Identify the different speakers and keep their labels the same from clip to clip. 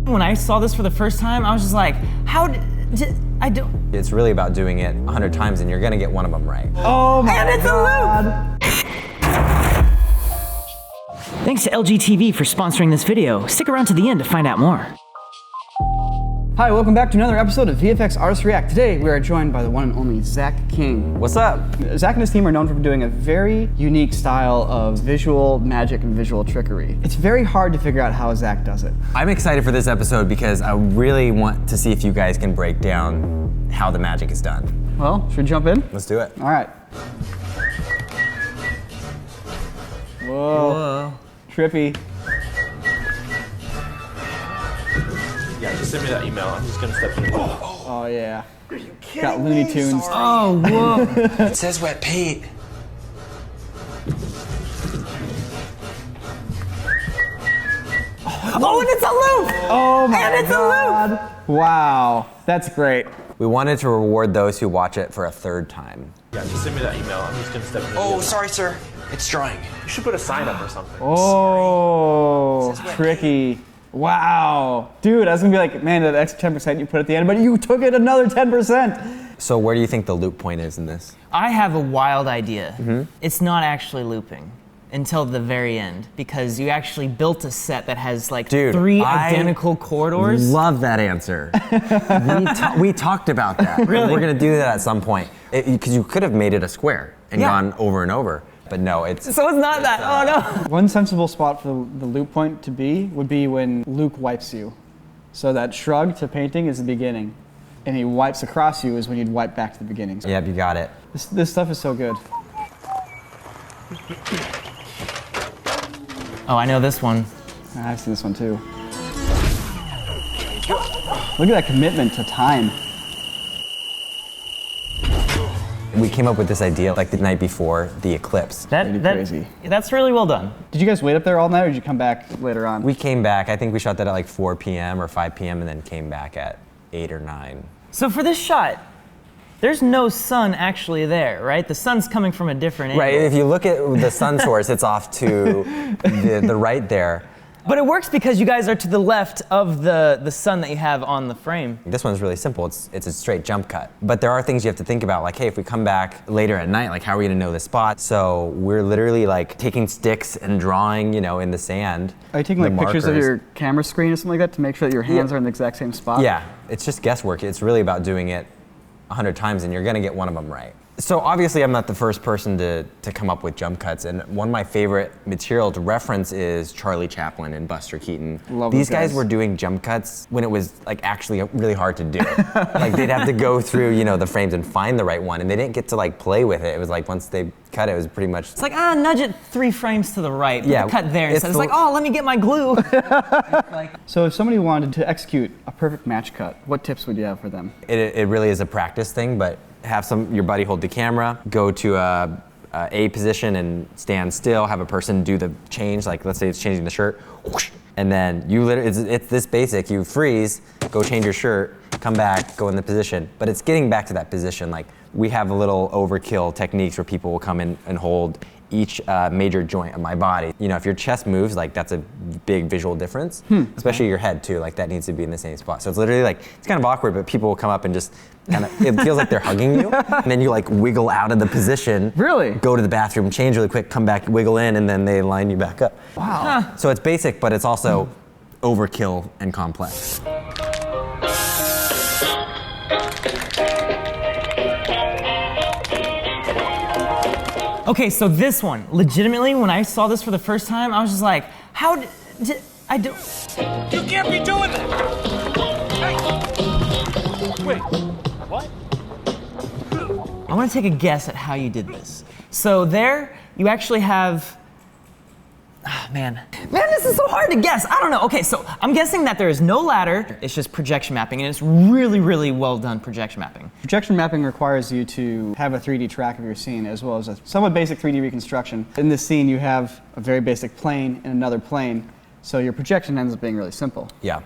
Speaker 1: When I saw this for the first time, I was just like, how did I do?
Speaker 2: It's really about doing it 100 times and you're gonna get one of them right.
Speaker 3: Oh my
Speaker 1: And it's
Speaker 3: God.
Speaker 1: a loop! Thanks to LG TV for sponsoring this video. Stick around to the end to find out more.
Speaker 3: Hi, welcome back to another episode of VFX Artists React. Today, we are joined by the one and only Zach King.
Speaker 2: What's up?
Speaker 3: Zach and his team are known for doing a very unique style of visual magic and visual trickery. It's very hard to figure out how Zach does it.
Speaker 2: I'm excited for this episode because I really want to see if you guys can break down how the magic is done.
Speaker 3: Well, should we jump in?
Speaker 2: Let's do it.
Speaker 3: All right. Whoa. Trippy.
Speaker 4: Yeah, just send me that email. I'm just gonna step in.
Speaker 3: Oh yeah. Are you kidding Got Looney Tunes.
Speaker 1: Oh, whoa.
Speaker 2: It says wet paint.
Speaker 1: Oh, and it's a loop!
Speaker 3: Oh my
Speaker 1: And it's a
Speaker 3: God. Wow, that's great.
Speaker 2: We wanted to reward those who watch it for a third time.
Speaker 4: Yeah, just send me that email. I'm just gonna step in.
Speaker 2: Oh, sorry, sir. It's drawing.
Speaker 4: You should put a sign up or something.
Speaker 3: Oh, tricky. Wow. Dude, I was gonna be like, man, that extra 10% you put at the end, but you took it another 10%.
Speaker 2: So where do you think the loop point is in this?
Speaker 1: I have a wild idea. It's not actually looping until the very end because you actually built a set that has like three identical corridors.
Speaker 2: Love that answer. we talked about that.
Speaker 1: Really?
Speaker 2: We're gonna do that at some point. Because you could have made it a square and gone over and over. But no, it's...
Speaker 1: So it's not that, oh no.
Speaker 3: One sensible spot for the loop point to be would be when Luke wipes you. So that shrug to painting is the beginning. And he wipes across you is when you'd wipe back to the beginning. So
Speaker 2: Yep, you got it.
Speaker 3: this stuff is so good.
Speaker 1: Oh, I know this one.
Speaker 3: I've seen this one too. Look at that commitment to time.
Speaker 2: We came up with this idea like the night before the eclipse.
Speaker 3: Crazy.
Speaker 1: That's really well done.
Speaker 3: Did you guys wait up there all night or did you come back later on?
Speaker 2: We came back, I think we shot that at like 4 p.m. or 5 p.m. and then came back at 8 or 9.
Speaker 1: So for this shot, there's no sun actually there, right? The sun's coming from a different angle.
Speaker 2: Right, if you look at the sun source, it's off to the right there.
Speaker 1: But it works because you guys are to the left of the sun that you have on the frame.
Speaker 2: This one's really simple, it's a straight jump cut. But there are things you have to think about, like, hey, if we come back later at night, like how are we gonna know the spot? So we're literally like taking sticks and drawing, you know, in the sand.
Speaker 3: Are you taking like pictures of your camera screen or something like that to make sure that your hands are in the exact same spot?
Speaker 2: Yeah, it's just guesswork. It's really about doing it 100 times and you're gonna get one of them right. So obviously I'm not the first person to come up with jump cuts, and one of my favorite material to reference is Charlie Chaplin and Buster Keaton.
Speaker 3: Love
Speaker 2: These
Speaker 3: those
Speaker 2: guys
Speaker 3: guys.
Speaker 2: were doing jump cuts when it was like actually really hard to do. Like they'd have to go through, you know, the frames and find the right one, and they didn't get to like play with it. It was like once they cut it, it was pretty much...
Speaker 1: It's like, nudge it 3 frames to the right, put the cut there instead. It's like, oh, let me get my glue.
Speaker 3: So if somebody wanted to execute a perfect match cut, what tips would you have for them?
Speaker 2: It really is a practice thing, but have your buddy hold the camera, go to a position and stand still, have a person do the change, like let's say it's changing the shirt, whoosh, and then you literally, it's this basic, you freeze, go change your shirt, come back, go in the position. But it's getting back to that position. Like we have a little overkill techniques where people will come in and hold each major joint of my body. You know, if your chest moves, like that's a big visual difference, especially your head too, like that needs to be in the same spot. So it's literally like, it's kind of awkward, but people will come up and just kind of, it feels like they're hugging you, and then you like wiggle out of the position.
Speaker 3: Really?
Speaker 2: Go to the bathroom, change really quick, come back, wiggle in, and then they line you back up.
Speaker 3: Wow.
Speaker 2: So it's basic, but it's also overkill and complex.
Speaker 1: Okay, so this one, legitimately, when I saw this for the first time, I was just like, how did I do?
Speaker 4: You can't be doing that! Hey! Wait, what?
Speaker 1: I want to take a guess at how you did this. So there, you actually have, man, this is so hard to guess. I don't know. Okay, so I'm guessing that there is no ladder. It's just projection mapping, and it's really, really well done projection mapping.
Speaker 3: Projection mapping requires you to have a 3D track of your scene as well as a somewhat basic 3D reconstruction. In this scene, you have a very basic plane and another plane, so your projection ends up being really simple.
Speaker 2: Yeah.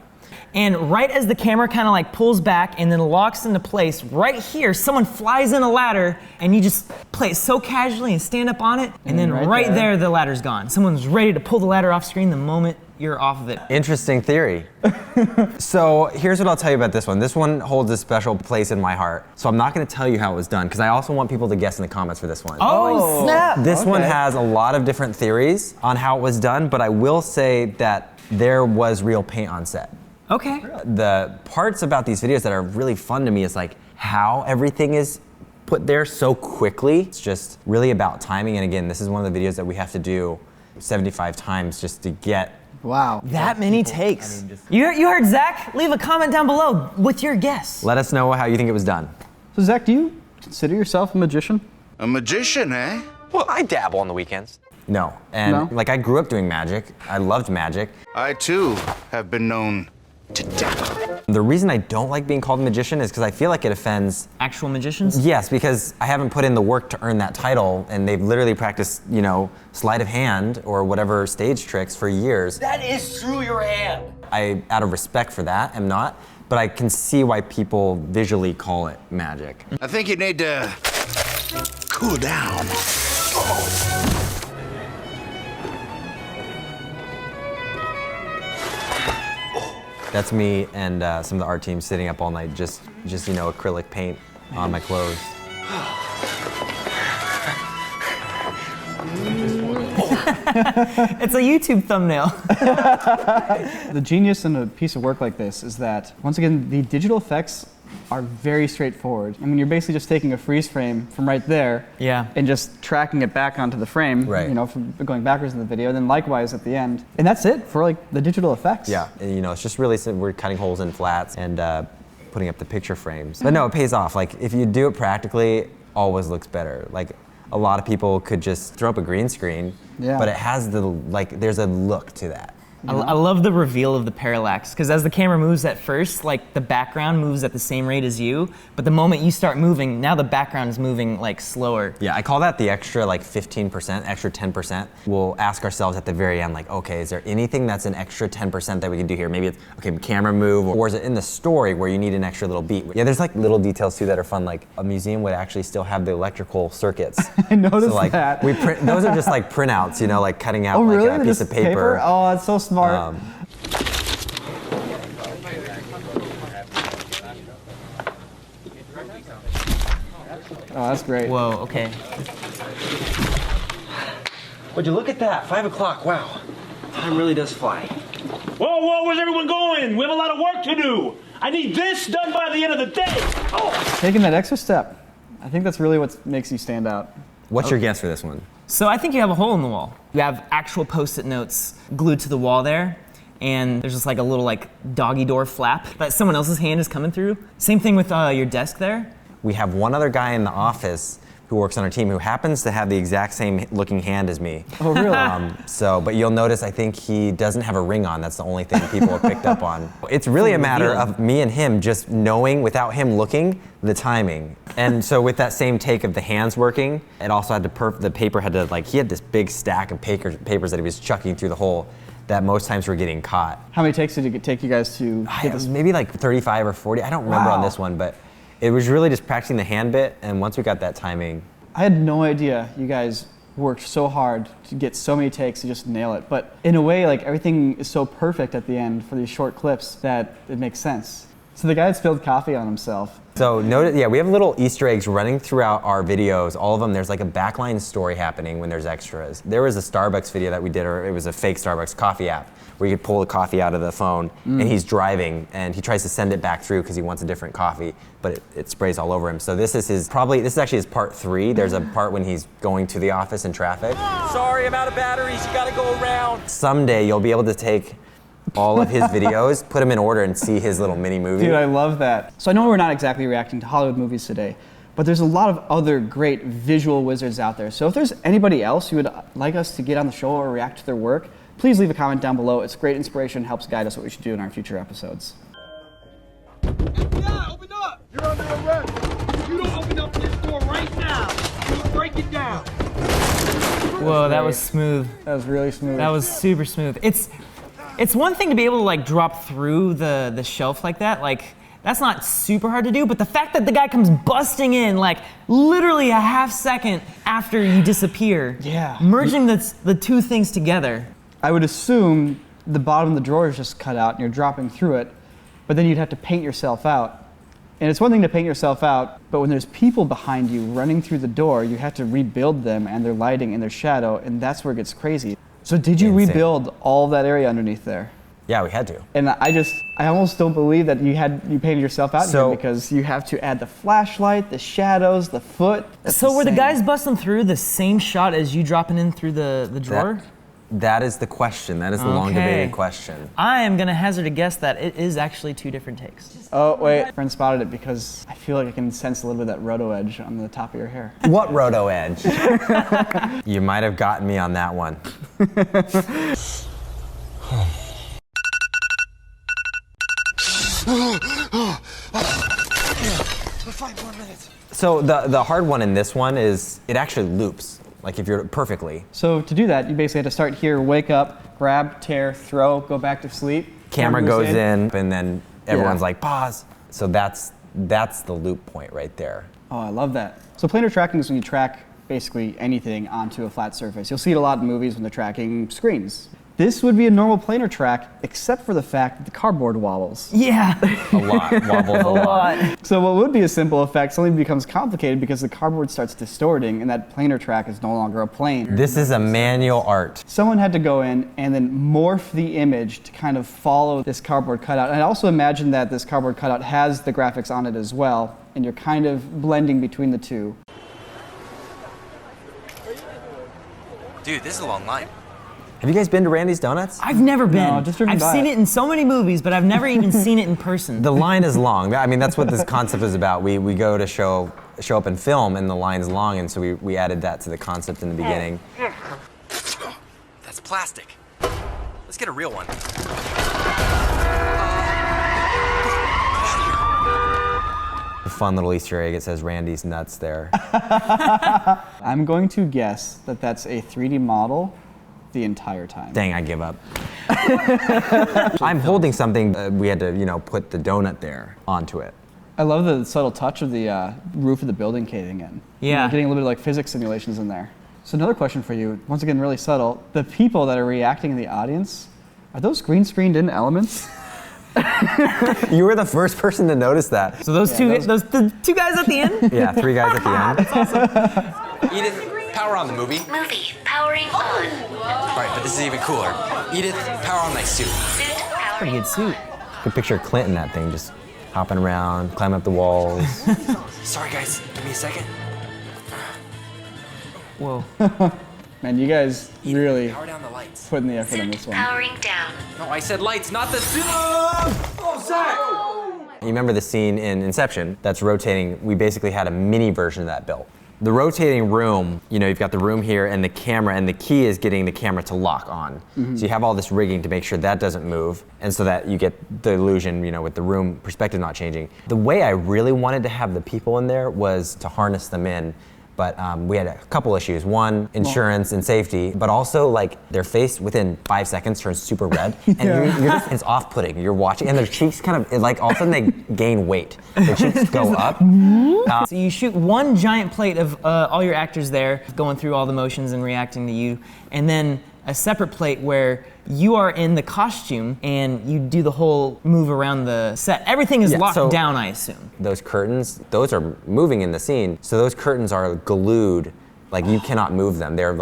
Speaker 1: And right as the camera kind of like pulls back and then locks into place, right here, someone flies in a ladder and you just play it so casually and stand up on it, and then right there, the ladder's gone. Someone's ready to pull the ladder off screen the moment you're off of it.
Speaker 2: Interesting theory. So here's what I'll tell you about this one. This one holds a special place in my heart. So I'm not going to tell you how it was done because I also want people to guess in the comments for this one.
Speaker 1: Oh, snap!
Speaker 2: This one has a lot of different theories on how it was done, but I will say that there was real paint on set.
Speaker 1: Okay.
Speaker 2: The parts about these videos that are really fun to me is like how everything is put there so quickly. It's just really about timing. And again, this is one of the videos that we have to do 75 times just to get.
Speaker 3: Wow.
Speaker 1: That many takes. You heard Zach? Leave a comment down below with your guess.
Speaker 2: Let us know how you think it was done.
Speaker 3: So Zach, do you consider yourself a magician?
Speaker 5: A magician, eh?
Speaker 2: Well, I dabble on the weekends. No, and
Speaker 3: No?
Speaker 2: like I grew up doing magic. I loved magic.
Speaker 5: I too have been known to dabble.
Speaker 2: The reason I don't like being called a magician is because I feel like it offends.
Speaker 1: Actual magicians?
Speaker 2: Yes, because I haven't put in the work to earn that title, and they've literally practiced, you know, sleight of hand or whatever stage tricks for years.
Speaker 6: That is through your hand.
Speaker 2: I, out of respect for that, am not, but I can see why people visually call it magic.
Speaker 5: I think you need to cool down.
Speaker 2: That's me and some of the art team sitting up all night, just you know, acrylic paint on my clothes.
Speaker 1: It's a YouTube thumbnail.
Speaker 3: The genius in a piece of work like this is that, once again, the digital effects are very straightforward. I mean, you're basically just taking a freeze frame from right there
Speaker 1: Yeah.
Speaker 3: and just tracking it back onto the frame,
Speaker 2: Right.
Speaker 3: you know, from going backwards in the video, and then likewise at the end. And that's it for like the digital effects.
Speaker 2: Yeah, and, you know, it's just really simple. We're cutting holes in flats and putting up the picture frames. But no, it pays off. Like, if you do it practically, it always looks better. Like, a lot of people could just throw up a green screen,
Speaker 3: Yeah.
Speaker 2: but it has the, like, there's a look to that.
Speaker 1: I love the reveal of the parallax, because as the camera moves at first, like the background moves at the same rate as you, but the moment you start moving, now the background is moving like slower.
Speaker 2: Yeah, I call that the extra like 15%, extra 10%. We'll ask ourselves at the very end, like, okay, is there anything that's an extra 10% that we can do here? Maybe it's, okay, camera move, or is it in the story where you need an extra little beat? Yeah, there's like little details too that are fun, like a museum would actually still have the electrical circuits.
Speaker 3: I noticed
Speaker 2: So like,
Speaker 3: that.
Speaker 2: we print, those are just like printouts, you know, like cutting out
Speaker 3: Oh,
Speaker 2: like
Speaker 3: really?
Speaker 2: a
Speaker 3: They're
Speaker 2: piece
Speaker 3: just
Speaker 2: of paper.
Speaker 3: Oh, it's so smart.
Speaker 2: Um,
Speaker 3: Oh, that's great.
Speaker 1: Whoa, okay.
Speaker 6: Would you look at that? 5 o'clock. Wow. Time really does fly.
Speaker 4: Whoa, whoa, where's everyone going? We have a lot of work to do. I need this done by the end of the day. Oh.
Speaker 3: Taking that extra step, I think that's really what makes you stand out.
Speaker 2: What's your guess for this one?
Speaker 1: So I think you have a hole in the wall. You have actual Post-it notes glued to the wall there, and there's just like a little like doggy door flap that someone else's hand is coming through. Same thing with your desk there.
Speaker 2: We have one other guy in the office who works on our team who happens to have the exact same looking hand as me.
Speaker 3: Oh, really?
Speaker 2: But you'll notice I think he doesn't have a ring on. That's the only thing people have picked up on. It's really a matter of me and him just knowing without him looking the timing. And so with that same take of the hands working, it also had to the paper had to like, he had this big stack of papers that he was chucking through the hole that most times were getting caught.
Speaker 3: How many takes did it take you guys to
Speaker 2: It
Speaker 3: get
Speaker 2: was
Speaker 3: this?
Speaker 2: maybe like 35 or 40. I don't remember on
Speaker 3: Wow.
Speaker 2: this one, but it was really just practicing the hand bit. And once we got that timing,
Speaker 3: I had no idea you guys worked so hard to get so many takes to just nail it. But in a way, like everything is so perfect at the end for these short clips that it makes sense. So the guy had spilled coffee on himself.
Speaker 2: so notice, yeah, we have little Easter eggs running throughout our videos. All of them, there's like a backline story happening when there's extras. There was a Starbucks video that we did, or it was a fake Starbucks coffee app, where you could pull the coffee out of the phone, and he's driving, and he tries to send it back through because he wants a different coffee, but it sprays all over him. So this is actually his part 3. There's a part when he's going to the office in traffic.
Speaker 6: Sorry, I'm out of batteries. You gotta go around.
Speaker 2: Someday you'll be able to take all of his videos, put them in order, and see his little mini movie.
Speaker 3: Dude, I love that. So I know we're not exactly reacting to Hollywood movies today, but there's a lot of other great visual wizards out there. So if there's anybody else who would like us to get on the show or react to their work, please leave a comment down below. It's great inspiration, helps guide us what we should do in our future episodes.
Speaker 7: FBI, open up! You're under arrest. If you don't open up this door right now, we'll break it down.
Speaker 1: Whoa, that was smooth.
Speaker 3: That was really smooth.
Speaker 1: That was super smooth. It's one thing to be able to like drop through the shelf like that. Like, that's not super hard to do, but the fact that the guy comes busting in like literally a half second after you disappear,
Speaker 3: Yeah.
Speaker 1: merging the two things together.
Speaker 3: I would assume the bottom of the drawer is just cut out and you're dropping through it, but then you'd have to paint yourself out. And it's one thing to paint yourself out, but when there's people behind you running through the door, you have to rebuild them and their lighting and their shadow, and that's where it gets crazy. So did you
Speaker 2: Insane.
Speaker 3: rebuild all that area underneath there?
Speaker 2: Yeah, we had to.
Speaker 3: And I almost don't believe that you painted yourself out
Speaker 2: So-
Speaker 3: here because you have to add the flashlight, the shadows, the foot. That's
Speaker 1: So were the
Speaker 3: insane.
Speaker 1: guys busting through the same shot as you dropping in through the drawer?
Speaker 2: That is the question. That is the long
Speaker 1: Okay.
Speaker 2: debated question.
Speaker 1: I am gonna hazard a guess that it is actually 2 different takes.
Speaker 3: Oh, wait. Friend spotted it because I feel like I can sense a little bit of that roto edge on the top of your hair.
Speaker 2: What roto edge? You might have gotten me on that one. So the hard one in this one is it actually loops. Like if you're perfectly.
Speaker 3: So to do that, you basically have to start here, wake up, grab, tear, throw, go back to sleep.
Speaker 2: Camera goes in, and then everyone's
Speaker 3: Yeah.
Speaker 2: like pause. So that's the loop point right there.
Speaker 3: Oh, I love that. So planar tracking is when you track basically anything onto a flat surface. You'll see it a lot in movies when they're tracking screens. This would be a normal planar track, except for the fact that the cardboard wobbles.
Speaker 1: Yeah,
Speaker 2: A lot. Wobbles a lot.
Speaker 3: So what would be a simple effect suddenly becomes complicated because the cardboard starts distorting and that planar track is no longer a plane.
Speaker 2: This is a manual art.
Speaker 3: Someone had to go in and then morph the image to kind of follow this cardboard cutout. And I also imagine that this cardboard cutout has the graphics on it as well, and you're kind of blending between the two.
Speaker 6: Dude, this is a long line.
Speaker 2: Have you guys been to Randy's Donuts?
Speaker 1: I've never been.
Speaker 3: No, just driven
Speaker 1: I've
Speaker 3: by
Speaker 1: seen
Speaker 3: it.
Speaker 1: it in so many movies, but I've never even seen it in person.
Speaker 2: The line is long. I mean, that's what this concept is about. We go to show up and film, and the line's long, and so we added that to the concept in the beginning.
Speaker 6: That's plastic. Let's get a real one.
Speaker 2: A fun little Easter egg. It says Randy's nuts there.
Speaker 3: I'm going to guess that that's a 3D model the entire time.
Speaker 2: Dang, I give up. I'm holding something. We had to, put the donut there onto it.
Speaker 3: I love the subtle touch of the roof of the building caving in.
Speaker 1: Yeah.
Speaker 3: Getting a little bit of like physics simulations in there. So another question for you, once again really subtle, the people that are reacting in the audience, are those green screened in elements?
Speaker 2: You were the first person to notice that.
Speaker 1: So those the 2 guys at the end?
Speaker 2: Yeah, 3 guys at the end.
Speaker 6: Edith, power on the movie.
Speaker 8: Movie powering on.
Speaker 6: All right, but this is even cooler. Edith, power on my suit.
Speaker 8: Suit powering
Speaker 1: Pretty good suit.
Speaker 2: You can picture Clint in that thing, just hopping around, climbing up the walls.
Speaker 6: Sorry, guys. Give me a second.
Speaker 1: Whoa.
Speaker 3: Man, you guys really
Speaker 6: Power down the lights.
Speaker 3: put in the effort on this
Speaker 8: suit
Speaker 3: one.
Speaker 8: powering down.
Speaker 6: No, I said lights, not the suit. Oh, Zach!
Speaker 2: You remember the scene in Inception that's rotating? We basically had a mini version of that built. The rotating room, you've got the room here and the camera, and the key is getting the camera to lock on. So you have all this rigging to make sure that doesn't move, and so that you get the illusion, with the room perspective not changing. The way I really wanted to have the people in there was to harness them in. But we had a couple issues. One, insurance and safety, but also their face within 5 seconds turns super red, and you're just, it's off-putting. You're watching, and their cheeks kind of all of a sudden they gain weight. Their cheeks go up.
Speaker 1: So you shoot one giant plate of all your actors there, going through all the motions and reacting to you, and then a separate plate where you are in the costume and you do the whole move around the set. Everything is locked down, I assume.
Speaker 2: Those curtains, those are moving in the scene, so those curtains are glued. You cannot move them. They're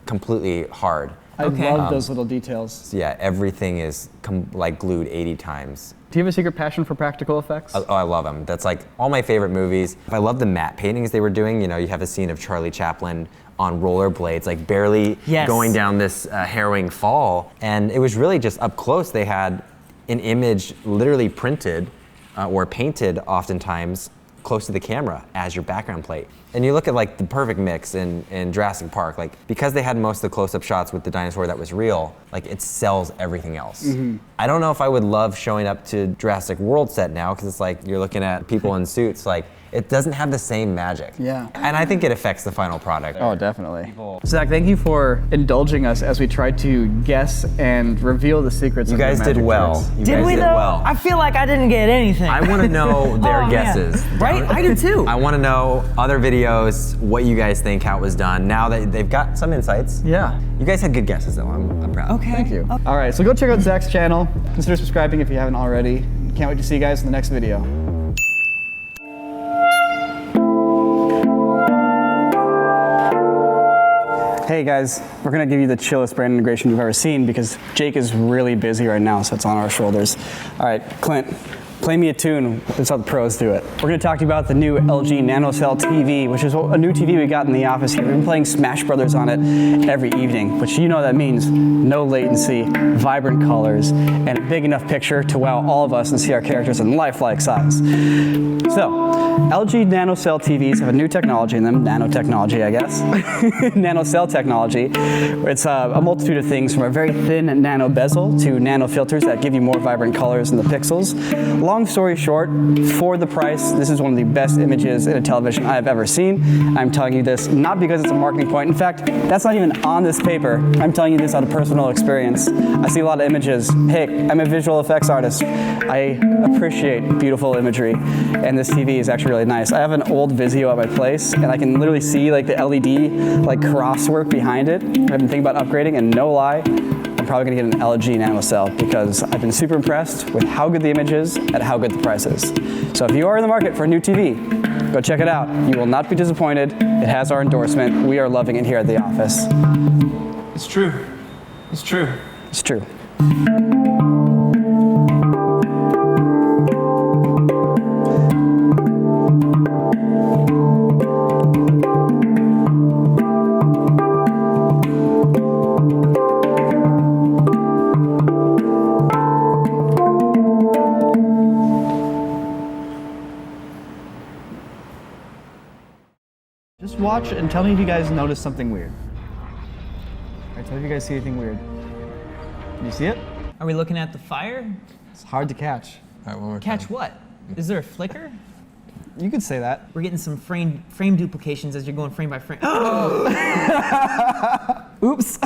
Speaker 2: completely hard.
Speaker 3: I love those little details.
Speaker 2: So yeah, everything is glued 80 times.
Speaker 3: Do you have a secret passion for practical effects?
Speaker 2: Oh, I love them. That's all my favorite movies. I love the matte paintings they were doing. You have a scene of Charlie Chaplin on rollerblades, barely going down this harrowing fall. And it was really just up close. They had an image literally printed or painted oftentimes close to the camera as your background plate. And you look at the perfect mix in Jurassic Park, because they had most of the close-up shots with the dinosaur that was real, it sells everything else. I don't know if I would love showing up to Jurassic World set now, because it's you're looking at people in suits, it doesn't have the same magic.
Speaker 3: Yeah.
Speaker 2: And I think it affects the final product.
Speaker 3: Oh, definitely. Zach, thank you for indulging us as we tried to guess and reveal the secrets
Speaker 2: You
Speaker 3: of the
Speaker 2: guys did
Speaker 3: magic
Speaker 2: well.
Speaker 3: tricks.
Speaker 2: You
Speaker 1: Did
Speaker 2: guys
Speaker 1: we
Speaker 2: did
Speaker 1: though?
Speaker 2: well.
Speaker 1: I feel like I didn't get anything.
Speaker 2: I want to know their
Speaker 1: Oh, man.
Speaker 2: guesses.
Speaker 1: Right right? I do too.
Speaker 2: I want to know other videos, what you guys think, how it was done. Now that they've got some insights.
Speaker 3: Yeah.
Speaker 2: You guys had good guesses though. I'm proud.
Speaker 1: Okay.
Speaker 3: Thank you. All right, so go check out Zach's channel. Consider subscribing if you haven't already. Can't wait to see you guys in the next video. Hey guys, we're gonna give you the chillest brand integration you've ever seen because Jake is really busy right now, so it's on our shoulders. All right, Clint, play me a tune. That's how the pros do it. We're gonna talk to you about the new LG NanoCell TV, which is a new TV we got in the office here. We've been playing Smash Brothers on it every evening, which you know that means no latency, vibrant colors, and a big enough picture to wow all of us and see our characters in lifelike size. So, LG NanoCell TVs have a new technology in them, nanotechnology, I guess. NanoCell technology. It's a multitude of things from a very thin nano bezel to nano filters that give you more vibrant colors in the pixels. Long story short, for the price, this is one of the best images in a television I've ever seen. I'm telling you this not because it's a marketing point. In fact, that's not even on this paper. I'm telling you this out of personal experience. I see a lot of images. Hey, I'm a visual effects artist. I appreciate beautiful imagery, and this TV is actually really nice. I have an old Vizio at my place, and I can literally see like the LED like crosswork behind it. I've been thinking about upgrading, and no lie, I'm probably gonna get an LG NanoCell because I've been super impressed with how good the image is and how good the price is. So if you are in the market for a new TV, go check it out. You will not be disappointed. It has our endorsement. We are loving it here at the office.
Speaker 7: It's true. It's true.
Speaker 3: It's true. Just watch and tell me if you guys notice something weird. All right, tell me if you guys see anything weird. Can you see it?
Speaker 1: Are we looking at the fire?
Speaker 3: It's hard to catch.
Speaker 2: All right, one more
Speaker 1: Catch what? Is there a flicker?
Speaker 3: You could say that.
Speaker 1: We're getting some frame duplications as you're going frame by frame.
Speaker 3: Oops.